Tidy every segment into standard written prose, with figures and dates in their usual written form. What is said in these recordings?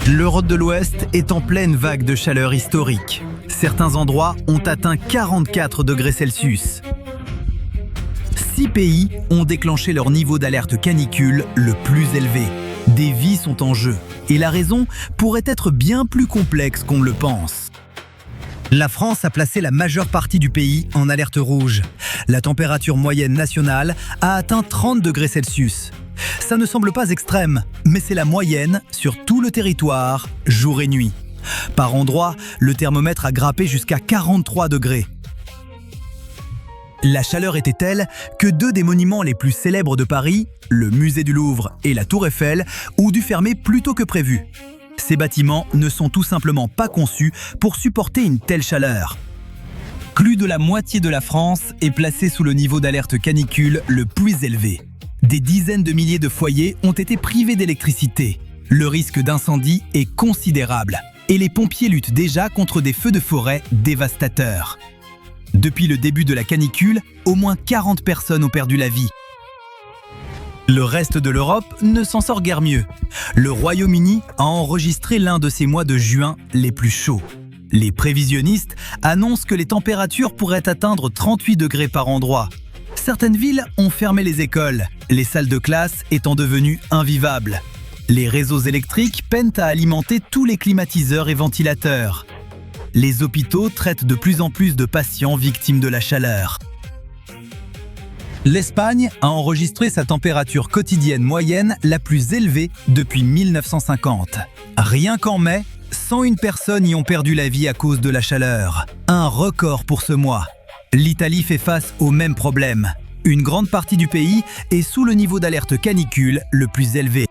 L'Europe de l'Ouest est en pleine vague de chaleur historique. Certains endroits ont atteint 44 degrés Celsius. 6 pays ont déclenché leur niveau d'alerte canicule le plus élevé. Des vies sont en jeu, et la raison pourrait être bien plus complexe qu'on ne le pense. La France a placé la majeure partie du pays en alerte rouge. La température moyenne nationale a atteint 30 degrés Celsius. Ça ne semble pas extrême, mais c'est la moyenne sur tout le territoire, jour et nuit. Par endroits, le thermomètre a grimpé jusqu'à 43 degrés. La chaleur était telle que 2 des monuments les plus célèbres de Paris, le musée du Louvre et la Tour Eiffel, ont dû fermer plus tôt que prévu. Ces bâtiments ne sont tout simplement pas conçus pour supporter une telle chaleur. Plus de la moitié de la France est placée sous le niveau d'alerte canicule le plus élevé. Des dizaines de milliers de foyers ont été privés d'électricité. Le risque d'incendie est considérable et les pompiers luttent déjà contre des feux de forêt dévastateurs. Depuis le début de la canicule, au moins 40 personnes ont perdu la vie. Le reste de l'Europe ne s'en sort guère mieux. Le Royaume-Uni a enregistré l'un de ses mois de juin les plus chauds. Les prévisionnistes annoncent que les températures pourraient atteindre 38 degrés par endroit. Certaines villes ont fermé les écoles, les salles de classe étant devenues invivables. Les réseaux électriques peinent à alimenter tous les climatiseurs et ventilateurs. Les hôpitaux traitent de plus en plus de patients victimes de la chaleur. L'Espagne a enregistré sa température quotidienne moyenne la plus élevée depuis 1950. Rien qu'en mai, 101 personnes y ont perdu la vie à cause de la chaleur. Un record pour ce mois. L'Italie fait face au même problème. Une grande partie du pays est sous le niveau d'alerte canicule le plus élevé.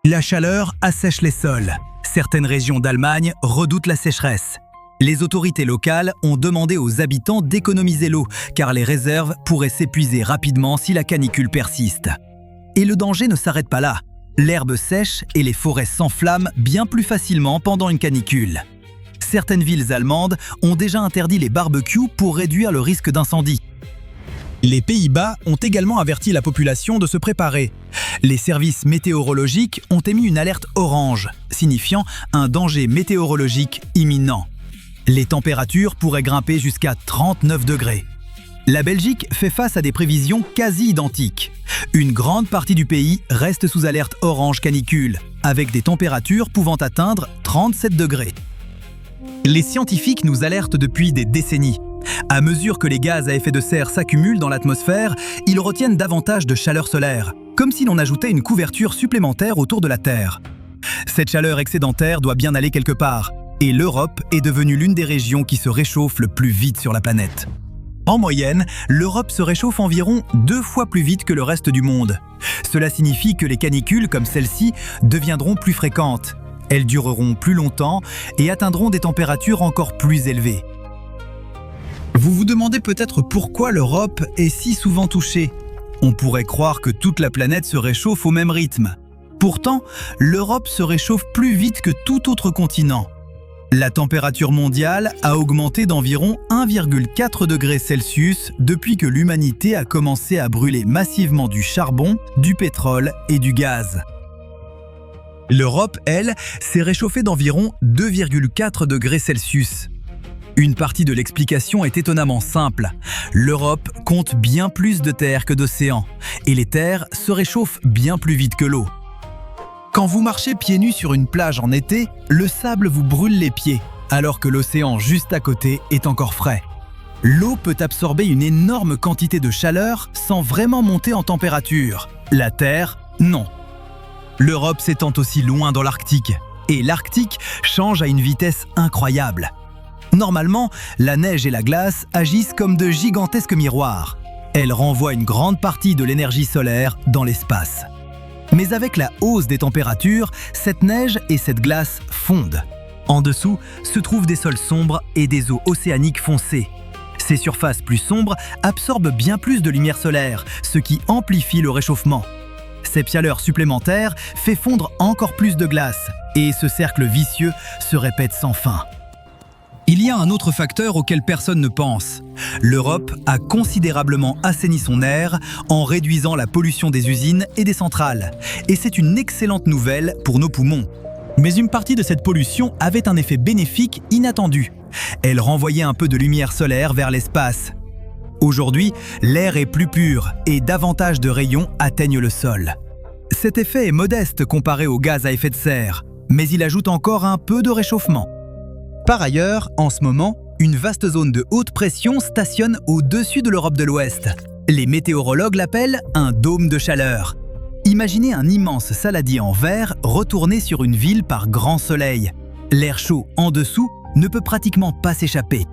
La chaleur assèche les sols. Certaines régions d'Allemagne redoutent la sécheresse. Les autorités locales ont demandé aux habitants d'économiser l'eau, car les réserves pourraient s'épuiser rapidement si la canicule persiste. Et le danger ne s'arrête pas là. L'herbe sèche et les forêts s'enflamment bien plus facilement pendant une canicule. Certaines villes allemandes ont déjà interdit les barbecues pour réduire le risque d'incendie. Les Pays-Bas ont également averti la population de se préparer. Les services météorologiques ont émis une alerte orange, signifiant un danger météorologique imminent. Les températures pourraient grimper jusqu'à 39 degrés. La Belgique fait face à des prévisions quasi identiques. Une grande partie du pays reste sous alerte orange canicule, avec des températures pouvant atteindre 37 degrés. Les scientifiques nous alertent depuis des décennies. À mesure que les gaz à effet de serre s'accumulent dans l'atmosphère, ils retiennent davantage de chaleur solaire, comme si l'on ajoutait une couverture supplémentaire autour de la Terre. Cette chaleur excédentaire doit bien aller quelque part, et l'Europe est devenue l'une des régions qui se réchauffe le plus vite sur la planète. En moyenne, l'Europe se réchauffe environ 2 fois plus vite que le reste du monde. Cela signifie que les canicules comme celle-ci deviendront plus fréquentes. Elles dureront plus longtemps et atteindront des températures encore plus élevées. Vous vous demandez peut-être pourquoi l'Europe est si souvent touchée. On pourrait croire que toute la planète se réchauffe au même rythme. Pourtant, l'Europe se réchauffe plus vite que tout autre continent. La température mondiale a augmenté d'environ 1,4 degré Celsius depuis que l'humanité a commencé à brûler massivement du charbon, du pétrole et du gaz. L'Europe, elle, s'est réchauffée d'environ 2,4 degrés Celsius. Une partie de l'explication est étonnamment simple. L'Europe compte bien plus de terres que d'océans, et les terres se réchauffent bien plus vite que l'eau. Quand vous marchez pieds nus sur une plage en été, le sable vous brûle les pieds, alors que l'océan juste à côté est encore frais. L'eau peut absorber une énorme quantité de chaleur sans vraiment monter en température. La Terre, non. L'Europe s'étend aussi loin dans l'Arctique, et l'Arctique change à une vitesse incroyable. Normalement, la neige et la glace agissent comme de gigantesques miroirs. Elles renvoient une grande partie de l'énergie solaire dans l'espace. Mais avec la hausse des températures, cette neige et cette glace fondent. En dessous se trouvent des sols sombres et des eaux océaniques foncées. Ces surfaces plus sombres absorbent bien plus de lumière solaire, ce qui amplifie le réchauffement. Cette chaleur supplémentaire fait fondre encore plus de glace, et ce cercle vicieux se répète sans fin. Il y a un autre facteur auquel personne ne pense. L'Europe a considérablement assaini son air en réduisant la pollution des usines et des centrales. Et c'est une excellente nouvelle pour nos poumons. Mais une partie de cette pollution avait un effet bénéfique inattendu. Elle renvoyait un peu de lumière solaire vers l'espace. Aujourd'hui, l'air est plus pur et davantage de rayons atteignent le sol. Cet effet est modeste comparé aux gaz à effet de serre, mais il ajoute encore un peu de réchauffement. Par ailleurs, en ce moment, une vaste zone de haute pression stationne au-dessus de l'Europe de l'Ouest. Les météorologues l'appellent un dôme de chaleur. Imaginez un immense saladier en verre retourné sur une ville par grand soleil. L'air chaud en dessous ne peut pratiquement pas s'échapper.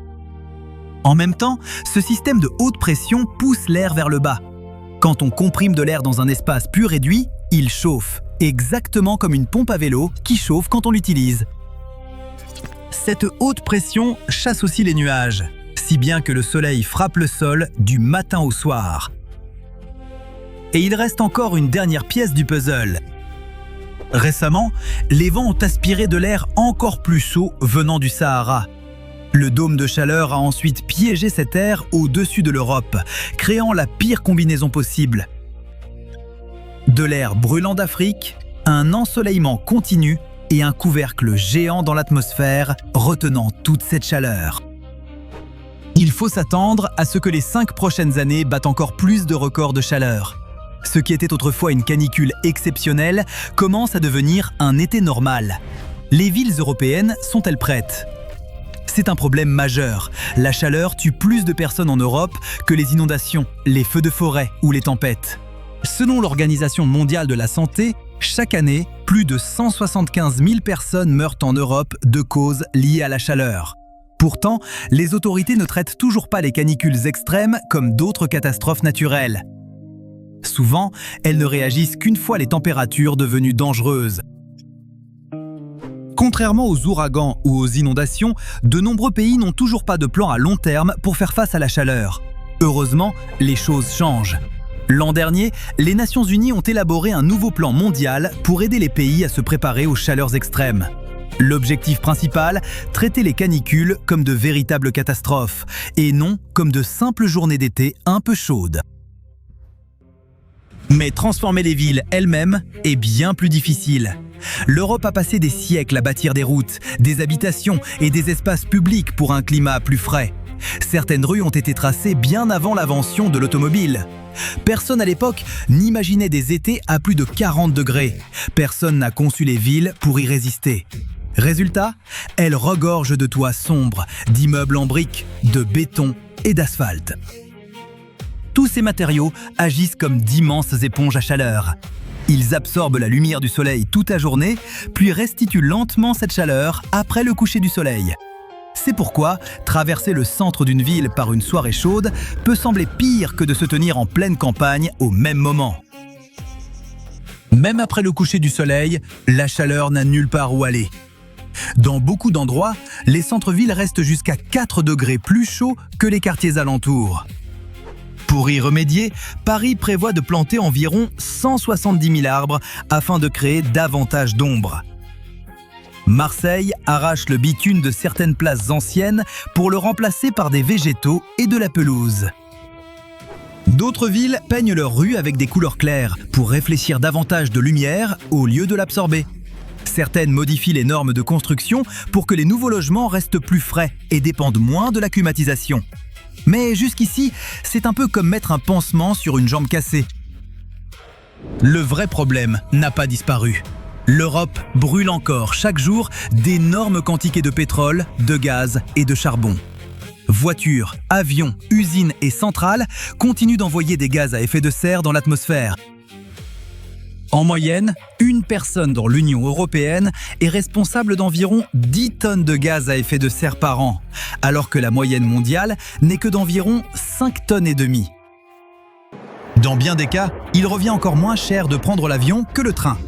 En même temps, ce système de haute pression pousse l'air vers le bas. Quand on comprime de l'air dans un espace plus réduit, il chauffe, exactement comme une pompe à vélo qui chauffe quand on l'utilise. Cette haute pression chasse aussi les nuages, si bien que le soleil frappe le sol du matin au soir. Et il reste encore une dernière pièce du puzzle. Récemment, les vents ont aspiré de l'air encore plus chaud venant du Sahara. Le dôme de chaleur a ensuite piégé cet air au-dessus de l'Europe, créant la pire combinaison possible. De l'air brûlant d'Afrique, un ensoleillement continu et un couvercle géant dans l'atmosphère retenant toute cette chaleur. Il faut s'attendre à ce que les 5 prochaines années battent encore plus de records de chaleur. Ce qui était autrefois une canicule exceptionnelle commence à devenir un été normal. Les villes européennes sont-elles prêtes ? C'est un problème majeur. La chaleur tue plus de personnes en Europe que les inondations, les feux de forêt ou les tempêtes. Selon l'Organisation mondiale de la santé, chaque année, plus de 175 000 personnes meurent en Europe de causes liées à la chaleur. Pourtant, les autorités ne traitent toujours pas les canicules extrêmes comme d'autres catastrophes naturelles. Souvent, elles ne réagissent qu'une fois les températures devenues dangereuses. Contrairement aux ouragans ou aux inondations, de nombreux pays n'ont toujours pas de plan à long terme pour faire face à la chaleur. Heureusement, les choses changent. L'an dernier, les Nations Unies ont élaboré un nouveau plan mondial pour aider les pays à se préparer aux chaleurs extrêmes. L'objectif principal, traiter les canicules comme de véritables catastrophes, et non comme de simples journées d'été un peu chaudes. Mais transformer les villes elles-mêmes est bien plus difficile. L'Europe a passé des siècles à bâtir des routes, des habitations et des espaces publics pour un climat plus frais. Certaines rues ont été tracées bien avant l'invention de l'automobile. Personne à l'époque n'imaginait des étés à plus de 40 degrés. Personne n'a conçu les villes pour y résister. Résultat, elles regorgent de toits sombres, d'immeubles en briques, de béton et d'asphalte. Tous ces matériaux agissent comme d'immenses éponges à chaleur. Ils absorbent la lumière du soleil toute la journée, puis restituent lentement cette chaleur après le coucher du soleil. C'est pourquoi traverser le centre d'une ville par une soirée chaude peut sembler pire que de se tenir en pleine campagne au même moment. Même après le coucher du soleil, la chaleur n'a nulle part où aller. Dans beaucoup d'endroits, les centres-villes restent jusqu'à 4 degrés plus chauds que les quartiers alentours. Pour y remédier, Paris prévoit de planter environ 170 000 arbres afin de créer davantage d'ombre. Marseille arrache le bitume de certaines places anciennes pour le remplacer par des végétaux et de la pelouse. D'autres villes peignent leurs rues avec des couleurs claires pour réfléchir davantage de lumière au lieu de l'absorber. Certaines modifient les normes de construction pour que les nouveaux logements restent plus frais et dépendent moins de la climatisation. Mais jusqu'ici, c'est un peu comme mettre un pansement sur une jambe cassée. Le vrai problème n'a pas disparu. L'Europe brûle encore chaque jour d'énormes quantités de pétrole, de gaz et de charbon. Voitures, avions, usines et centrales continuent d'envoyer des gaz à effet de serre dans l'atmosphère. En moyenne, une personne dans l'Union européenne est responsable d'environ 10 tonnes de gaz à effet de serre par an, alors que la moyenne mondiale n'est que d'environ 5 tonnes et demie. Dans bien des cas, il revient encore moins cher de prendre l'avion que le train.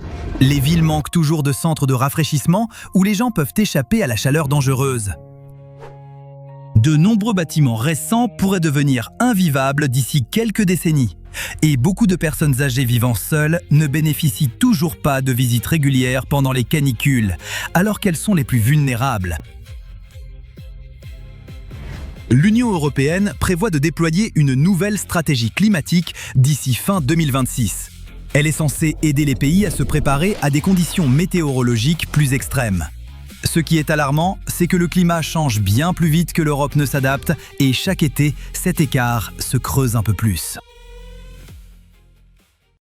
Les villes manquent toujours de centres de rafraîchissement où les gens peuvent échapper à la chaleur dangereuse. De nombreux bâtiments récents pourraient devenir invivables d'ici quelques décennies. Et beaucoup de personnes âgées vivant seules ne bénéficient toujours pas de visites régulières pendant les canicules, alors qu'elles sont les plus vulnérables. L'Union européenne prévoit de déployer une nouvelle stratégie climatique d'ici fin 2026. Elle est censée aider les pays à se préparer à des conditions météorologiques plus extrêmes. Ce qui est alarmant, c'est que le climat change bien plus vite que l'Europe ne s'adapte et chaque été, cet écart se creuse un peu plus.